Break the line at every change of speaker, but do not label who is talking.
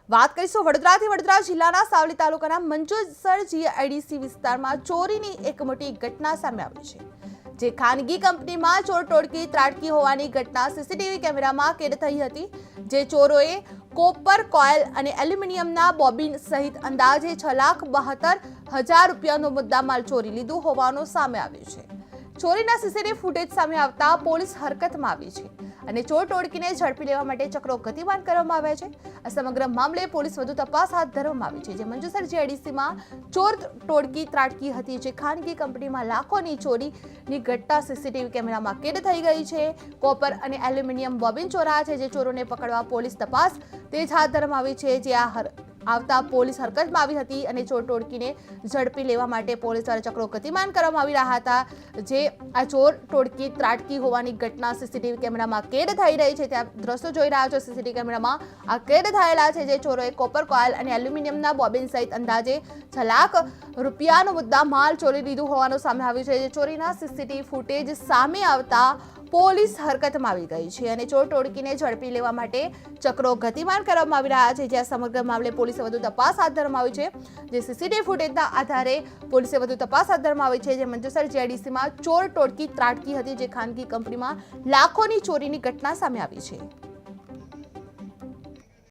વાત કરીશું વડોદરાથી। વડોદરા જિલ્લાના સાવલી તાલુકાના મંજુસર જીઆઈડીસી વિસ્તારમાં ચોરીની એક મોટી ઘટના સામે આવી છે, જે ખાનગી કંપનીમાં ચોર ટોળકી ત્રાટકી હોવાની ઘટના સીસીટીવી કેમેરામાં કેદ થઈ હતી। જે ચોરોએ કોપર કોઇલ અને એલ્યુમિનિયમના બોબિન સહિત અંદાજે 6,72,000 રૂપિયાનો મુદ્દામાલ ચોરી લીધું હોવાનું સામે આવ્યું છે। ચોરીના સીસીટીવી ફૂટેજ સામે આવતા પોલીસ હરકતમાં આવી છે અને ચોર ટોળકીને ઝડપી લેવા માટે ચક્રો ગતિમાન કરવામાં આવ્યા છે। આ સમગ્ર મામલે પોલીસ વધુ તપાસ હાથ ધરવામાં આવી છે, જે મંજુસર જીઆઈડીસીમાં ચોર ટોળકી ત્રાટકી હતી, જે ખાનગી કંપનીમાં લાખોની ચોરીની ઘટના સીસીટીવી કેમેરામાં કેદ થઈ ગઈ છે। કોપર અને એલ્યુમિનિયમ બોબિન ચોરાયા છે, જે ચોરોને પકડવા પોલીસ તપાસ તેજ હાથ ધરવામાં આવી છે। જે આવતા પોલીસ હરકતમાં આવી હતી અને ચોર ટોળકીને ઝડપી લેવા માટે પોલીસ દ્વારા ચક્રો ગતિમાન કરવામાં આવી રહ્યા હતા। જે આ ચોર ટોળકી ત્રાટકી હોવાની ઘટના સીસીટીવી કેમેરામાં કેદ થઈ રહી છે, ત્યાં દ્રશ્યો જોઈ રહ્યા છો। સીસીટીવી કેમેરામાં આ કેદ થયેલા છે, જે ચોરોએ કોપર કોઇલ અને એલ્યુમિનિયમના બોબિન સહિત અંદાજે 6 લાખ રૂપિયાનો મુદ્દા માલ ચોરી લીધું હોવાનું સામે આવ્યું છે। જે ચોરીના સીસીટીવી ફૂટેજ સામે આવતા પોલીસ હરકતમાં આવી ગઈ છે અને ચોર ટોળકીને ઝડપી લેવા માટે ચક્રો ગતિમાન કરવામાં આવી રહ્યા છે। જ્યાં સમગ્ર મામલે પોલીસે વધુ તપાસ હાથ ધરવામાં આવી છે। જે સીસીટીવી ફૂટેજના આધારે પોલીસે વધુ તપાસ હાથ ધરવામાં આવી છે। જે મંજુસર જીઆઈડીસીમાં ચોર ટોળકી ત્રાટકી હતી, જે ખાનગી કંપનીમાં લાખોની ચોરીની ઘટના સામે આવી છે।